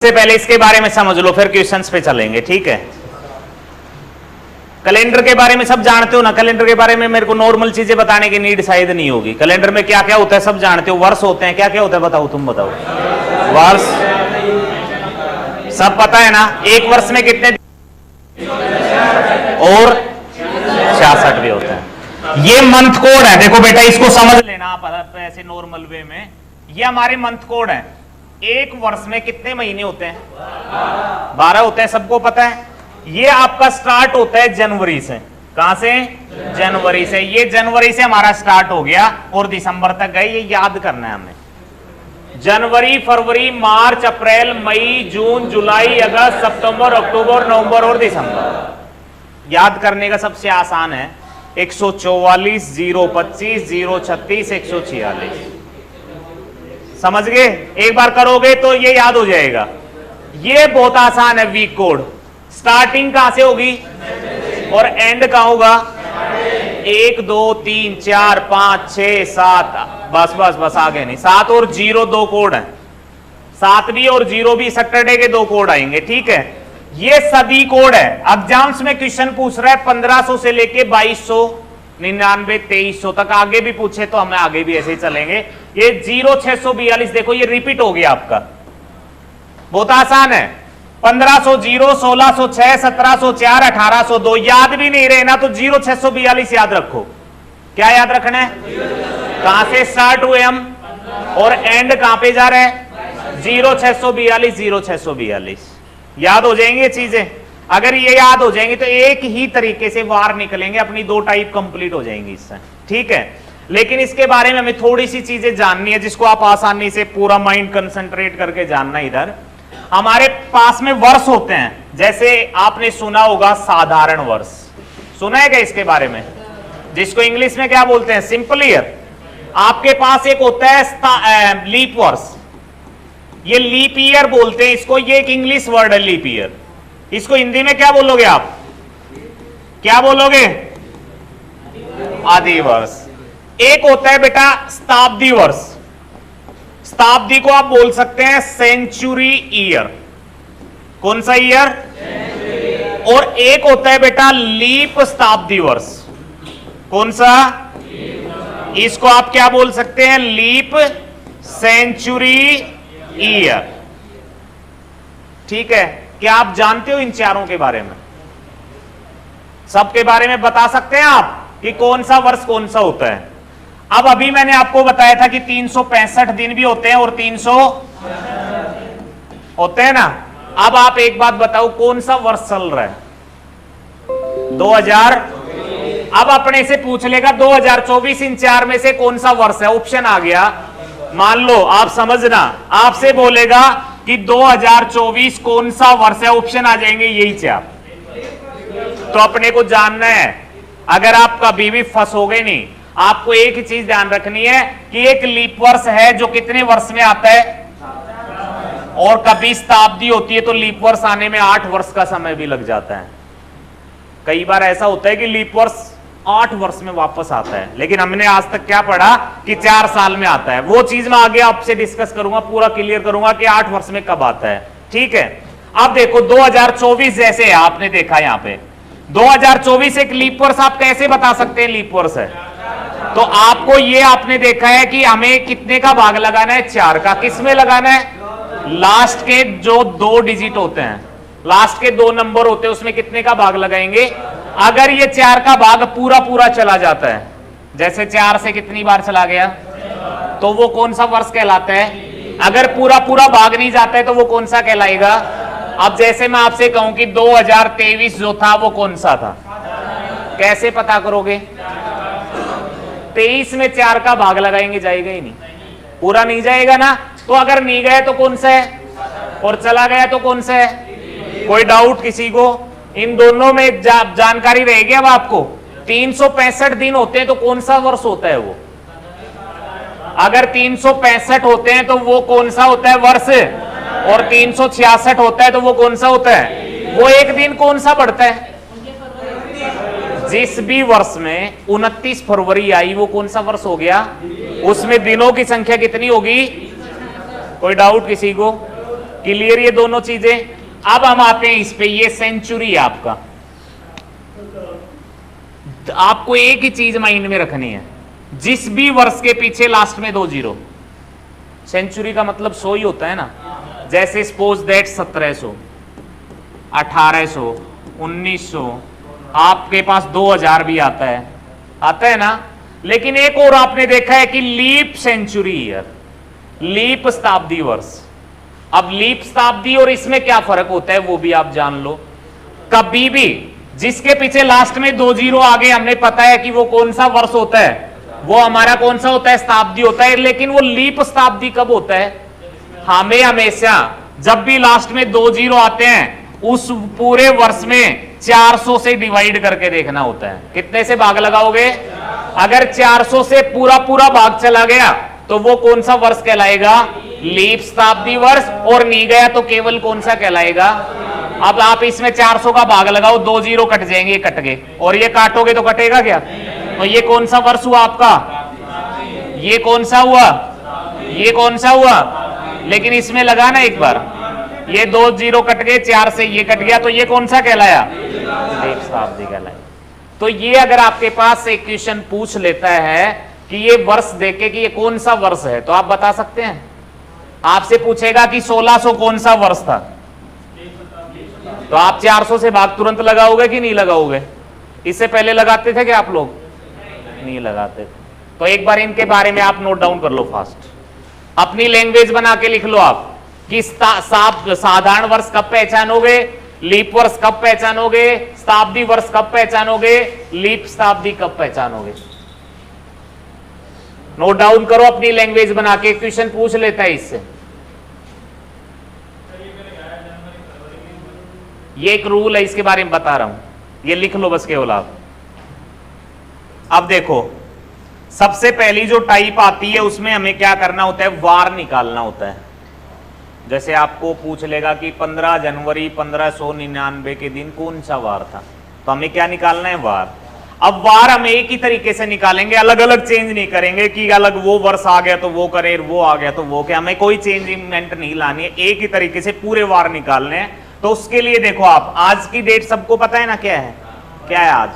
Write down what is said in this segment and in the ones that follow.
से पहले इसके बारे में समझ लो, फिर क्वेश्चंस पे चलेंगे। ठीक है, कैलेंडर के बारे में सब जानते हो ना। कैलेंडर के बारे में मेरे को नॉर्मल चीजें बताने की नीड शायद नहीं होगी। कैलेंडर में क्या क्या होता है सब जानते हो। वर्ष होते हैं, क्या क्या होता है बताओ, तुम बताओ। वर्ष सब पता है ना। एक वर्ष में कितने और 66 भी होते हैं। ये मंथ कोड है, देखो बेटा इसको समझ लेना आप ऐसे नॉर्मल वे में। ये हमारे मंथ कोड है। एक वर्ष में कितने महीने होते हैं? 12 होते हैं, सबको पता है। ये आपका स्टार्ट होता है जनवरी से। कहां से? जनवरी से। ये जनवरी से हमारा स्टार्ट हो गया और दिसंबर तक गए, ये याद करना है हमें। जनवरी, फरवरी, मार्च, अप्रैल, मई, जून, जुलाई, अगस्त, सितंबर, अक्टूबर, नवंबर और दिसंबर। याद करने का सबसे आसान है 144, 025, 036, 146। समझ गए? एक बार करोगे तो ये याद हो जाएगा। ये बहुत आसान है। वीक कोड स्टार्टिंग कहां से होगी और एंड कहां होगा? 1 2 3 4 5 6 7, बस बस बस आगे नहीं। 7 और 0 2 कोड है। 7 भी और 0 भी सैटरडे के 2 कोड आएंगे। ठीक है, ये सदी कोड है। एग्जाम्स में क्वेश्चन पूछ रहा है 1500 से लेके 2299 2300 तक। आगे भी पूछे तो हमें आगे भी ऐसे ही चलेंगे। ये 0642 देखो ये रिपीट हो गया आपका। बहुत आसान है। 1500 0, 1606, 1704, 1802। याद भी नहीं रहे ना तो 0642 याद रखो। क्या याद रखना है? कहां से स्टार्ट हुए हम और एंड कहां पे जा रहे हैं? 0642, 0642। याद हो जाएंगे ये चीजें। अगर ये याद हो जाएंगे तो एक ही तरीके से वार निकलेंगे, अपनी 2 टाइप कंप्लीट हो जाएंगी इससे। ठीक है, लेकिन इसके बारे में हमें थोड़ी सी चीजें जाननी है जिसको आप आसानी से पूरा माइंड कंसंट्रेट करके जानना। इधर हमारे पास में वर्ष होते हैं, जैसे आपने सुना होगा साधारण वर्ष। सुना है क्या इसके बारे में? जिसको इंग्लिश में क्या बोलते हैं? Simple year. आपके पास एक होता है लीप वर्ष। ये लीप ईयर बोलते हैं इसको। ये एक इंग्लिश वर्ड है लीप ईयर। इसको हिंदी में क्या बोलोगे आप? क्या बोलोगे? आदि वर्ष। एक होता है बेटा शताब्दी वर्ष। शताब्दी को आप बोल सकते हैं सेंचुरी ईयर। कौन सा ईयर? और एक होता है बेटा लीप शताब्दी वर्ष। कौन सा? इसको आप क्या बोल सकते हैं? Leap century year. ठीक है, क्या आप जानते हो इन चारों के बारे में? सबके बारे में बता सकते हैं आप कि कौन सा वर्ष कौन सा होता है? अब अभी मैंने आपको बताया था कि 365 दिन भी होते हैं और 300 होते हैं ना। अब आप एक बात बताओ, कौन सा वर्ष चल रहा है? 2000। अब अपने से पूछ लेगा 2024 इन 4 में से कौन सा वर्ष है? ऑप्शन आ गया। मान लो आप समझना, आपसे बोलेगा कि 2024 कौन सा वर्ष है, ऑप्शन आ जाएंगे यही 4। तो अपने को जानना है। अगर आप कभी भी फंसोगे नहीं, आपको एक ही चीज ध्यान रखनी है कि एक लीप वर्ष है जो कितने वर्ष में आता है, और कभी शताब्दी होती है तो लीप वर्ष आने में 8 वर्ष का समय भी लग जाता है। कई बार ऐसा होता है कि लीप वर्ष 8 वर्ष में वापस आता है, लेकिन हमने आज तक क्या पढ़ा कि 4 साल में आता है। वो चीज मैं आगे आपसे डिस्कस करूंगा, पूरा क्लियर करूंगा कि 8 वर्ष में कब आता है। ठीक है, अब देखो 2024 जैसे है, आपने देखा यहां पे 2024 एक लीप वर्ष। आप कैसे बता सकते हैं लीप वर्ष है? तो आपको ये आपने देखा है कि हमें कितने का भाग लगाना है? 4 का। किस में लगाना है? लास्ट के जो 2 डिजिट होते हैं, लास्ट के 2 नंबर होते हैं, उसमें कितने का भाग लगाएंगे? अगर ये 4 का भाग पूरा पूरा चला जाता है, जैसे 4 से कितनी बार चला गया, तो वो कौन सा वर्ष कहलाता है? अगर पूरा पूरा भाग नहीं जाता है तो वो कौन सा कहलाएगा? अब जैसे मैं आपसे कहूं कि 2023 जो था वो कौन सा था, कैसे पता करोगे? 23 में 4 का भाग लगाएंगे, जाएगा ही नहीं, पूरा नहीं जाएगा ना। तो अगर नहीं गया तो कौन सा है, और चला गया तो कौन सा है? कोई डाउट किसी को? इन दोनों में जानकारी रहेगी। अब आपको 365 दिन होते हैं तो कौन सा वर्ष होता है वो? अगर 365 होते हैं तो वो कौन सा होता है वर्ष, और 366 होता है तो वो कौन सा होता है? वो एक दिन कौन सा बढ़ता है? जिस भी वर्ष में 29 फरवरी आई वो कौन सा वर्ष हो गया? उसमें दिनों की संख्या कितनी होगी? कोई डाउट किसी को? क्लियर ये दोनों चीजें। अब हम आते हैं इस पे, ये सेंचुरी है आपका। आपको एक ही चीज माइंड में रखनी है, जिस भी वर्ष के पीछे लास्ट में 2 जीरो, सेंचुरी का मतलब 100 ही होता है ना। जैसे सपोज दैट 1700, 1800, 1900, आपके पास 2000 भी आता है ना। लेकिन एक और आपने देखा है कि लीप सेंचुरी ईयर, लीप शताब्दी वर्ष। अब लीप शताब्दी और इसमें क्या फर्क होता है वो भी आप जान लो। कभी भी जिसके पीछे लास्ट में 2 जीरो आ गए, हमने पता है कि वो कौन सा वर्ष होता है, वो हमारा कौन सा होता है, शताब्दी होता है। लेकिन वो लीप शताब्दी कब होता है, हमें हमेशा जब भी लास्ट में 2 जीरो आते हैं उस पूरे वर्ष में 400 से डिवाइड करके देखना होता है। कितने से भाग लगाओगे, अगर 400 से पूरा पूरा भाग चला गया तो वो कौन सा वर्ष कहलाएगा, लीप शताब्दी वर्ष। और नहीं गया तो केवल कौन सा कहलाएगा। अब आप इसमें 400 का भाग लगाओ, 2 जीरो कट जाएंगे, कट गए, और ये काटोगे तो कटेगा क्या। तो ये कौन सा वर्ष हुआ आपका, ये कौन सा हुआ, ये कौन सा हुआ। लेकिन इसमें लगा ना एक बार, ये 2 जीरो कट गए, 4 से ये कट गया, तो ये कौन सा कहलाया, लीप शताब्दी कहलाया। तो ये अगर आपके पास एक क्वेश्चन पूछ लेता है कि ये वर्ष देखे कि ये कौन सा वर्ष है, तो आप बता सकते हैं। आपसे पूछेगा कि 1600 कौन सा वर्ष था, तो आप 400 से भाग तुरंत लगाओगे कि नहीं लगाओगे। इससे पहले लगाते थे कि आप लोग नहीं लगाते थे। तो एक बार इनके बारे में आप नोट डाउन कर लो फास्ट, अपनी लैंग्वेज बना के लिख लो आप कि साधारण वर्ष कब पहचानोगे, लीप वर्ष कब पहचानोगे, शताब्दी वर्ष कब पहचानोगे, लीप शताब्दी कब पहचानोगे। नोट डाउन करो अपनी लैंग्वेज बना के, क्वेश्चन पूछ लेता है इससे। ये एक रूल है, इसके बारे में बता रहा हूं, ये लिख लो बस केवल आप। अब देखो, सबसे पहली जो टाइप आती है उसमें हमें क्या करना होता है, वार निकालना होता है। जैसे आपको पूछ लेगा कि 15 जनवरी 1599 के दिन कौन सा वार था, तो हमें क्या निकालना है, वार। अब वार हम एक ही तरीके से निकालेंगे, अलग अलग चेंज नहीं करेंगे कि अलग वो वर्ष आ गया तो वो करे, वो आ गया तो वो क्या, हमें कोई चेंजमेंट नहीं लानी है, एक ही तरीके से पूरे वार निकालने हैं। तो उसके लिए देखो आप, आज की डेट सबको पता है ना, क्या है, क्या है आज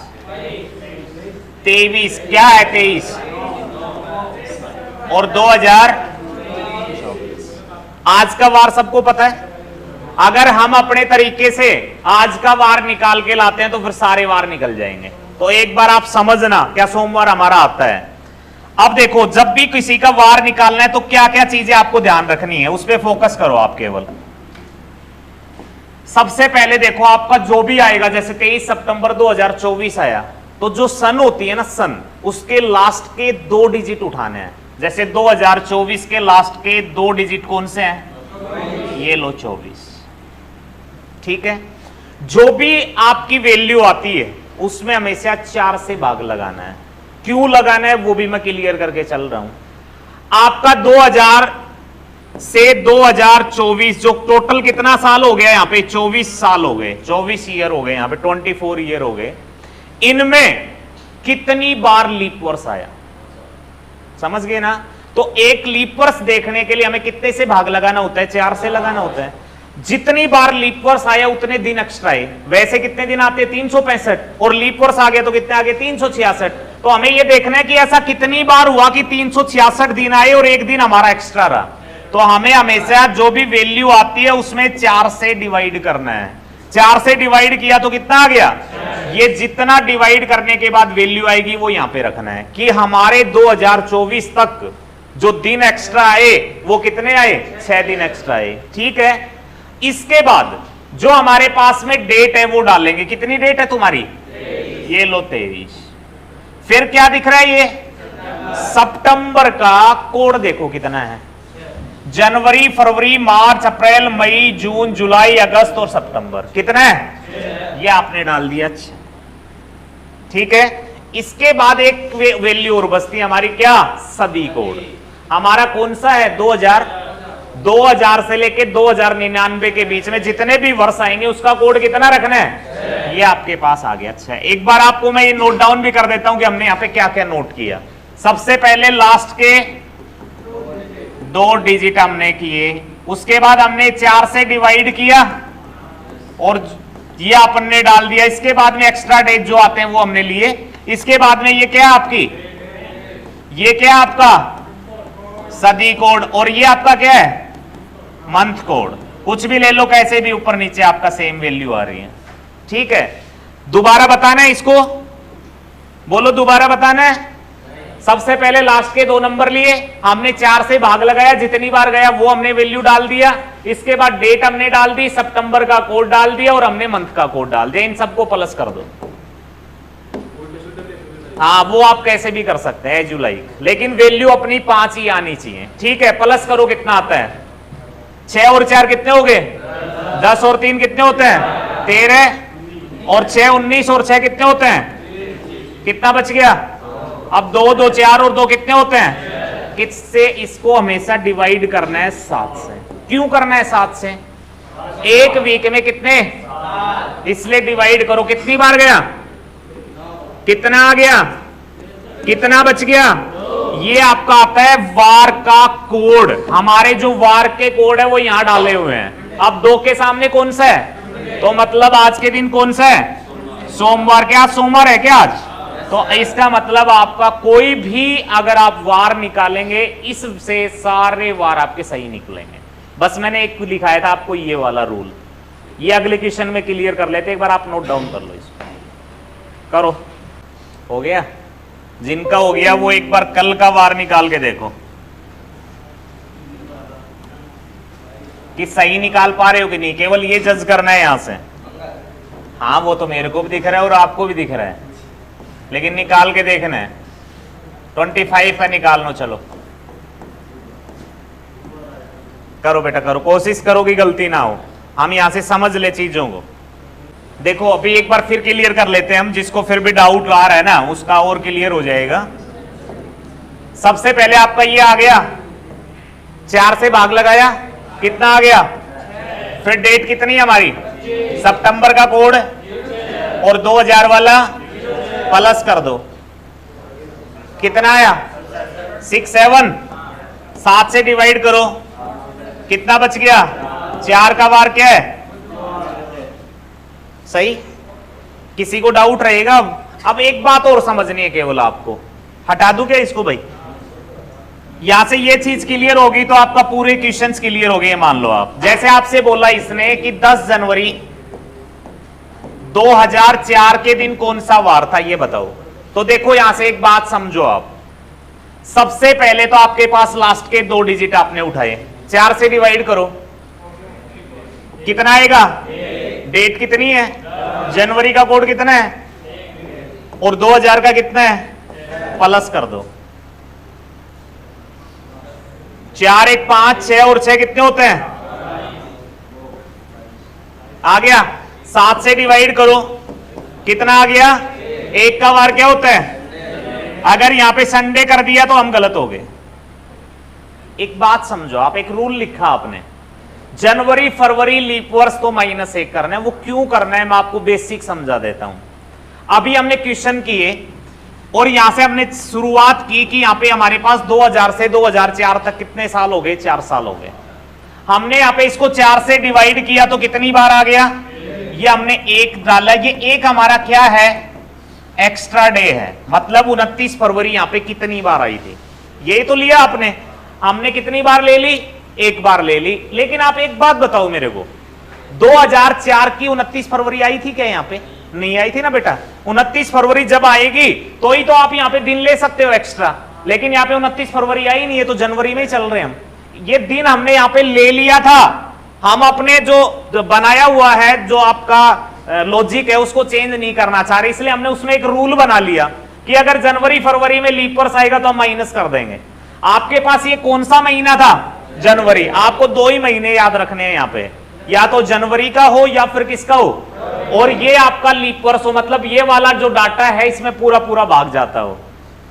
23, क्या है 23 और 2024। आज का वार सबको पता है। अगर हम अपने तरीके से आज का वार निकाल के लाते हैं तो फिर सारे वार निकल जाएंगे। तो एक बार आप समझना, क्या सोमवार हमारा आता है। अब देखो, जब भी किसी का वार निकालना है तो क्या क्या चीजें आपको ध्यान रखनी है, उस पर फोकस करो आप केवल। सबसे पहले देखो, आपका जो भी आएगा, जैसे 23 सितंबर 2024 आया, तो जो सन होती है ना, सन, उसके लास्ट के 2 डिजिट उठाने हैं। जैसे 2024 के लास्ट के 2 डिजिट कौन से हैं, ये लो 24, ठीक है। जो भी आपकी वैल्यू आती है उसमें हमेशा 4 से भाग लगाना है। क्यों लगाना है वो भी मैं क्लियर करके चल रहा हूं। आपका 2000 से 2024 जो टोटल कितना साल हो गया, यहां पे 24 साल हो गए, 24 ईयर हो गए, यहां पे 24 ईयर हो गए। इनमें कितनी बार लीप वर्ष आया, समझ गए ना। तो एक लीप वर्ष देखने के लिए हमें कितने से भाग लगाना होता है, 4 से लगाना होता है। जितनी बार लीप वर्ष आया उतने दिन एक्स्ट्रा आए। वैसे कितने दिन आते हैं, 365, और लीप वर्ष आ गया तो कितने आ गए, 366। तो हमें यह देखना है कि ऐसा कितनी बार हुआ कि 366 दिन आए और एक दिन हमारा एक्स्ट्रा रहा। तो हमें हमेशा जो भी वैल्यू आती है उसमें 4 से डिवाइड करना है। 4 से डिवाइड किया तो कितना आ गया, ये जितना डिवाइड करने के बाद वैल्यू आएगी वो यहां पे रखना है कि हमारे 2024 तक जो दिन एक्स्ट्रा आए वो कितने आए, 6 दिन एक्स्ट्रा आए, ठीक है। इसके बाद जो हमारे पास में डेट है वो डालेंगे। कितनी डेट है तुम्हारी, ये लो 23। फिर क्या दिख रहा है, ये सितंबर का कोड देखो कितना है, जनवरी, फरवरी, मार्च, अप्रैल, मई, जून, जुलाई, अगस्त और सितंबर कितना है, ये आपने डाल दिया। अच्छा, ठीक है। इसके बाद एक वैल्यू और बचती है हमारी, क्या, सदी कोड। हमारा कौन सा है, 2000 से लेके 2099 के बीच में जितने भी वर्ष आएंगे उसका कोड कितना रखना है, ये आपके पास आ गया। अच्छा, एक बार आपको मैं ये नोट डाउन भी कर देता हूं कि हमने यहां पे क्या क्या नोट किया। सबसे पहले लास्ट के 2 डिजिट हमने किए उसके बाद हमने 4 से डिवाइड किया और ये अपन ने डाल दिया। इसके बाद में एक्स्ट्रा डेज जो आते हैं वो हमने लिए। इसके बाद में ये क्या है आपकी, ये क्या है आपका सदी कोड, और ये आपका क्या है मंथ कोड। कुछ भी ले लो कैसे भी, ऊपर नीचे आपका सेम वैल्यू आ रही है। ठीक है, दोबारा बताना है इसको, बोलो दोबारा बताना है। सबसे पहले लास्ट के 2 नंबर लिए, हमने 4 से भाग लगाया, जितनी बार गया वो हमने वैल्यू डाल दिया। इसके बाद डेट हमने डाल दी, सितंबर का कोड डाल दिया और हमने मंथ का कोड डाल दिया। इन सबको प्लस कर दो। हाँ वो आप कैसे भी कर सकते हैं एज यू लाइक, लेकिन वैल्यू अपनी 5 ही आनी चाहिए। ठीक है, प्लस करो कितना आता है, 6 और 4 कितने हो गए 10 और 3 कितने होते हैं 13 और 6 19 और 6 कितने होते हैं, कितना बच गया। अब 2 2 4 और 2 कितने होते हैं, किससे, इसको हमेशा डिवाइड करना है 7 से। क्यों करना है 7 से, एक वीक में कितने, इसलिए डिवाइड करो। कितनी बार गया, कितना आ गया, कितना बच गया। ये आपका आता है वार का कोड। हमारे जो वार के कोड है वो यहां डाले हुए हैं। अब 2 के सामने कौन सा है, तो मतलब आज के दिन कौन सा है, सोमवार। क्या सोमवार है क्या आज, तो इसका मतलब आपका कोई भी अगर आप वार निकालेंगे इससे सारे वार आपके सही निकलेंगे। बस मैंने एक लिखाया था आपको ये वाला रूल, ये अगले क्वेश्चन में क्लियर कर लेते, एक बार आप नोट डाउन कर लो इसको। करो, हो गया। जिनका हो गया वो एक बार कल का वार निकाल के देखो कि सही निकाल पा रहे हो कि नहीं, केवल ये जज करना है यहां से। हाँ वो तो मेरे को भी दिख रहा है और आपको भी दिख रहा है, लेकिन निकाल के देखना है। 25 है, निकाल लो। चलो करो बेटा करो, कोशिश करो कि गलती ना हो, हम यहां से समझ ले चीजों को। देखो अभी एक बार फिर क्लियर कर लेते हैं हम, जिसको फिर भी डाउट आ रहा है ना उसका और क्लियर हो जाएगा। सबसे पहले आपका ये आ गया, 4 से भाग लगाया, कितना आ गया, फिर डेट कितनी है हमारी, सितंबर का कोड और 2000 वाला प्लस कर दो, कितना आया 6 7। 7 से डिवाइड करो, कितना बच गया, 4 का वार क्या है, सही। किसी को डाउट रहेगा। अब एक बात और समझनी है केवल आपको, हटा दूं क्या इसको भाई, यहां से ये चीज क्लियर होगी तो आपका पूरे क्वेश्चंस क्लियर हो गए। मान लो आप, जैसे आपसे बोला इसने कि 10 जनवरी 2004 के दिन कौन सा वार था ये बताओ, तो देखो यहां से एक बात समझो आप। सबसे पहले तो आपके पास लास्ट के 2 डिजिट आपने उठाए, 4 से डिवाइड करो, कितना आएगा, डेट कितनी है, जनवरी का कोड कितना है और 2000 का कितना है, प्लस कर दो। 4 1 5 6 और 6 कितने होते हैं, आ गया। 7 से डिवाइड करो, कितना आ गया, 1 का वार क्या होता है। अगर यहां पे संडे कर दिया तो हम गलत हो गए। एक बात समझो आप, एक रूल लिखा आपने, जनवरी फरवरी लीप वर्ष तो -1 करना है। वो क्यों करना है मैं आपको बेसिक समझा देता हूं। अभी हमने क्वेश्चन किए और यहां से हमने शुरुआत की कि यहां पे हमारे पास 2000 से 2004 तक कितने साल हो गए, 4 साल हो गए। हमने यहां पे इसको 4 से डिवाइड किया तो कितनी बार आ गया, ये हमने 1 डाला। ये 1 हमारा क्या है, एक्स्ट्रा डे है, मतलब 29 फरवरी यहां पे कितनी बार आई थी, यही तो लिया आपने। हमने कितनी बार ले ली, 1 बार ले ली। लेकिन आप एक बात बताओ मेरे को, 2004 की 29 फरवरी आई थी क्या, यहां पे नहीं आई थी ना बेटा। 29 फरवरी जब आएगी तो ही तो आप यहां पे दिन ले सकते हो एक्स्ट्रा, लेकिन यहां पे 29 फरवरी आई नहीं है तो जनवरी में ही चल रहे हैं हम। ये दिन हमने यहां पे ले लिया था, हम अपने जो बनाया हुआ है जो आपका लॉजिक है उसको चेंज नहीं करना चाह रहे, इसलिए हमने उसमें एक रूल बना लिया कि अगर जनवरी फरवरी में लीप वर्ष आएगा तो हम माइनस कर देंगे। आपके पास ये कौन सा महीना था, जनवरी। आपको 2 ही महीने याद रखने हैं यहां पे, या तो जनवरी का हो या फिर किसका हो, और ये आपका लीप वर्ष हो, मतलब ये वाला जो डाटा है इसमें पूरा पूरा भाग जाता हो,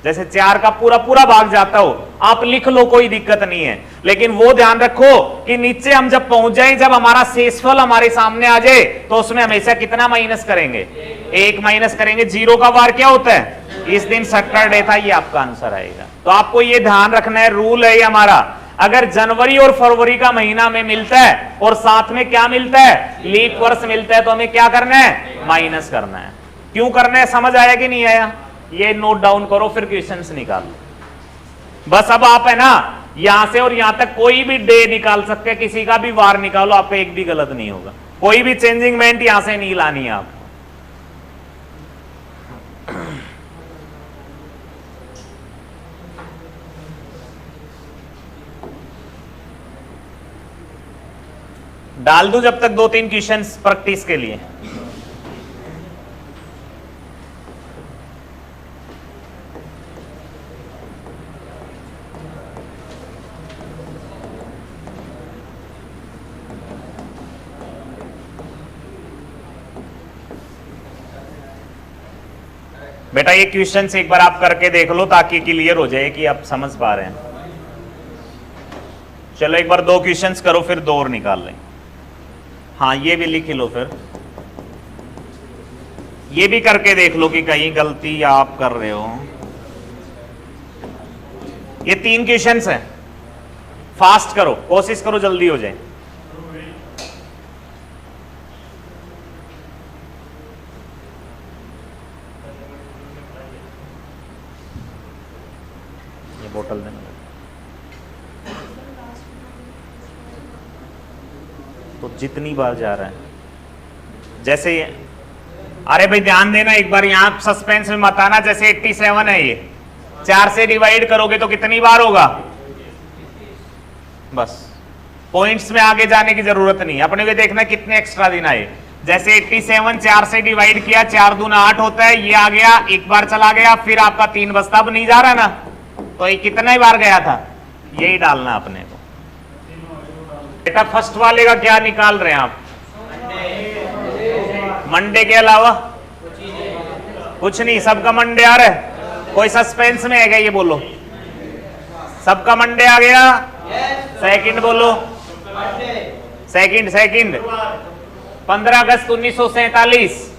जैसे 4 का पूरा पूरा भाग जाता हो। आप लिख लो, कोई दिक्कत नहीं है, लेकिन वो ध्यान रखो कि नीचे हम जब पहुंच जाए, जब हमारा शेषफल हमारे सामने आ जाए तो उसमें हमेशा कितना माइनस करेंगे, 1 माइनस करेंगे। 0 का वार क्या होता है, इस दिन सैटरडे था, ये आपका आंसर आएगा। तो आपको ये ध्यान रखना है, रूल है ये हमारा। अगर जनवरी और फरवरी का महीना में मिलता है और साथ में क्या मिलता है, लीप वर्ष मिलता है, तो हमें क्या करना है, माइनस करना है। क्यों करना है, समझ आया कि नहीं आया? ये नोट डाउन करो, फिर क्वेश्चंस निकालो। बस अब आप है ना यहां से और यहां तक कोई भी डे निकाल सकते हैं, किसी का भी वार निकालो, आपका एक भी गलत नहीं होगा। कोई भी चेंजिंग मेंट यहां से नहीं लानी है आप। डाल दूं जब तक 2-3 क्वेश्चंस प्रैक्टिस के लिए। बेटा ये क्वेश्चन एक बार आप करके देख लो ताकि क्लियर हो जाए कि आप समझ पा रहे हैं। चलो एक बार 2 क्वेश्चंस करो, फिर 2 और निकाल लें। हाँ ये भी लिख लो, फिर ये भी करके देख लो कि कहीं गलती आप कर रहे हो। ये 3 क्वेश्चंस हैं, फास्ट करो, कोशिश करो जल्दी हो जाए। ये बोतल देना, तो जितनी बार जा रहा है जैसे ये, अरे भाई ध्यान देना एक बार, यहां सस्पेंस में मत आना। जैसे 87 है, ये 4 से डिवाइड करोगे तो कितनी बार होगा, बस पॉइंट्स में आगे जाने की जरूरत नहीं, अपने को देखना कितने एक्स्ट्रा दिन आए। जैसे 87 4 से डिवाइड किया, 4 दूना 8 होता है, ये आ गया, एक बार चला गया, फिर आपका 3 बचता, अब नहीं जा रहा ना, तो ये कितने बार गया था, यही डालना अपने को। बेटा फर्स्ट वाले का क्या निकाल रहे हैं आप, मंडे के अलावा कुछ नहीं, सबका मंडे आ रहा है, कोई सस्पेंस में है क्या, ये बोलो, सबका मंडे आ गया। सेकंड बोलो, सेकंड 15 अगस्त 1947,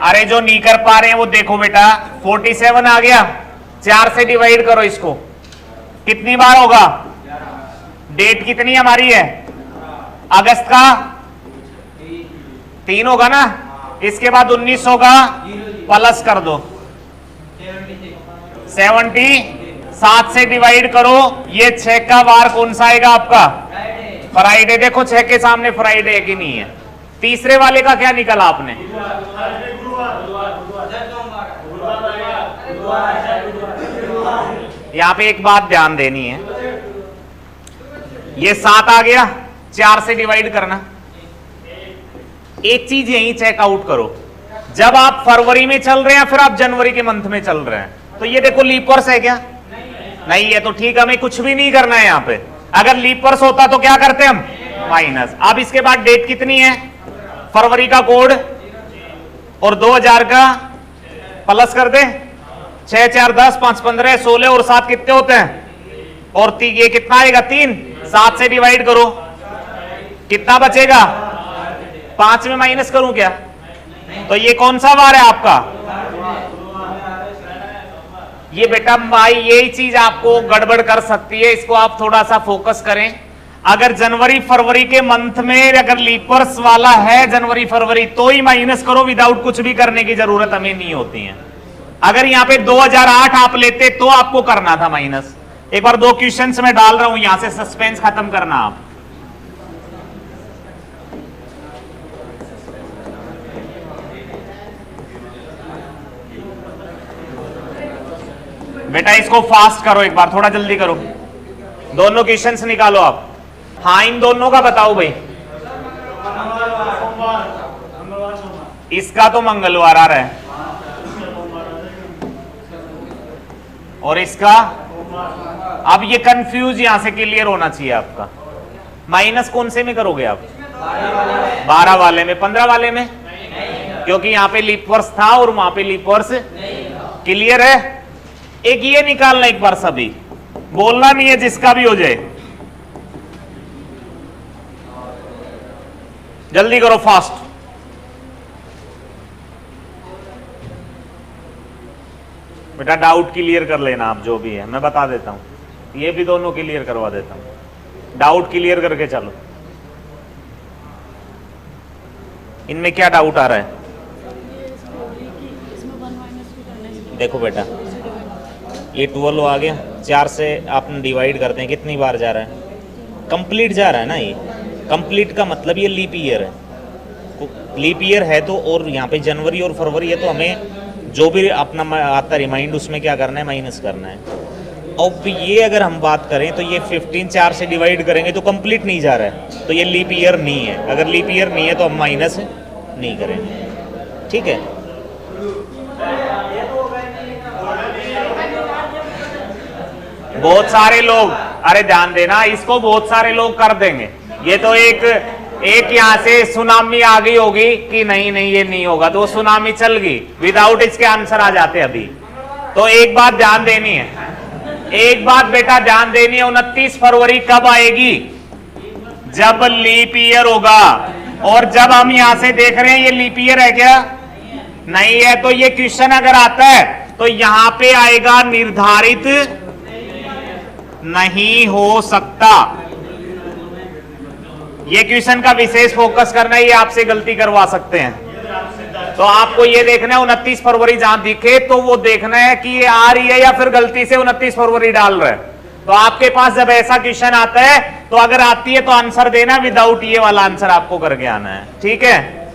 अरे जो नहीं कर पा रहे हैं वो देखो बेटा, 47 आ गया, 4 से डिवाइड करो इसको, कितनी बार होगा, डेट कितनी हमारी है, अगस्त का 3 होगा ना, इसके बाद 19 होगा, प्लस कर दो 70, 7 से डिवाइड करो, ये 6 का वार कौन सा आएगा आपका, फ्राइडे। देखो 6 के सामने फ्राइडे है कि नहीं है। तीसरे वाले का क्या निकला आपने, यहां पे एक बात ध्यान देनी है, ये 7 आ गया, 4 से डिवाइड करना। एक चीज यही चेक आउट करो, जब आप फरवरी में चल रहे हैं फिर आप जनवरी के मंथ में चल रहे हैं, तो ये देखो लीप वर्ष है क्या, नहीं है, तो ठीक, हमें कुछ भी नहीं करना है यहां पे। अगर लीप वर्ष होता तो क्या करते हम, माइनस। अब इसके बाद डेट कितनी है, फरवरी का कोड और 2000 का प्लस कर दे, 6 4 10 5 15 16 और 7 कितने होते हैं, और ये कितना आएगा 3, 7 से डिवाइड करो, कितना बचेगा, 5 में माइनस करूं क्या, तो ये कौन सा वार है आपका, ये बेटा भाई यही चीज आपको गड़बड़ कर सकती है, इसको आप थोड़ा सा फोकस करें। अगर जनवरी फरवरी के मंथ में अगर लीपर्स वाला है जनवरी फरवरी, तो ही माइनस करो, विदाउट कुछ भी करने की जरूरत हमें नहीं होती है। अगर यहां पे 2008 आप लेते तो आपको करना था माइनस। एक बार 2 क्वेश्चंस में डाल रहा हूं, यहां से सस्पेंस खत्म करना आप। बेटा इसको फास्ट करो, एक बार थोड़ा जल्दी करो, दोनों क्वेश्चंस निकालो आप। हाँ इन दोनों का बताओ भाई, इसका तो मंगलवार आ रहा है और इसका, अब ये कंफ्यूज यहां से क्लियर होना चाहिए आपका। माइनस कौन से में करोगे आप, 12 वाले में, 15 वाले में, क्योंकि यहां पे लीप वर्ष था और वहां पे लीप वर्ष, क्लियर है। एक ये निकालना, एक बार सभी बोलना नहीं है, जिसका भी हो जाए, जल्दी करो फास्ट। बेटा डाउट क्लियर कर लेना आप, जो भी है मैं बता देता हूँ, ये भी दोनों क्लियर करवा देता हूँ। डाउट क्लियर करके चलो। इनमें क्या डाउट आ रहा है? देखो बेटा, ये 12 आ गया, 4 से आप डिवाइड करते हैं, कितनी बार जा रहा है? कंप्लीट जा रहा है ना। ये कंप्लीट का मतलब ये लीप ईयर है। लीप ईयर है तो, और यहाँ पे जनवरी और फरवरी है तो हमें जो भी अपना आता रिमाइंड उसमें क्या करना है? माइनस करना है। अब ये अगर हम बात करें तो ये 15 4 से डिवाइड करेंगे तो कंप्लीट नहीं जा रहा है, तो ये लीप ईयर नहीं है। अगर लीप ईयर नहीं है तो हम माइनस नहीं करेंगे, ठीक है। बहुत सारे लोग, अरे ध्यान देना, इसको बहुत सारे लोग कर देंगे। ये तो एक यहां से सुनामी आ गई होगी कि नहीं नहीं ये नहीं होगा, तो वो सुनामी चल गई, विदाउट इसके आंसर आ जाते अभी। तो एक बात ध्यान देनी है, एक बात बेटा ध्यान देनी है, 29 फरवरी कब आएगी? जब लीप ईयर होगा। और जब हम यहां से देख रहे हैं ये लीप ईयर है क्या? नहीं है। तो ये क्वेश्चन अगर आता है तो यहां पे आएगा निर्धारित नहीं हो सकता। ये क्वेश्चन का विशेष फोकस करना है, ये आपसे गलती करवा सकते हैं। तो आपको ये देखना है 29 फरवरी जहां दिखे तो वो देखना है कि ये आ रही है या फिर गलती से 29 फरवरी डाल रहे हैं। तो आपके पास जब ऐसा क्वेश्चन आता है तो अगर आती है तो आंसर देना, विदाउट ये वाला आंसर आपको करके आना है, ठीक है।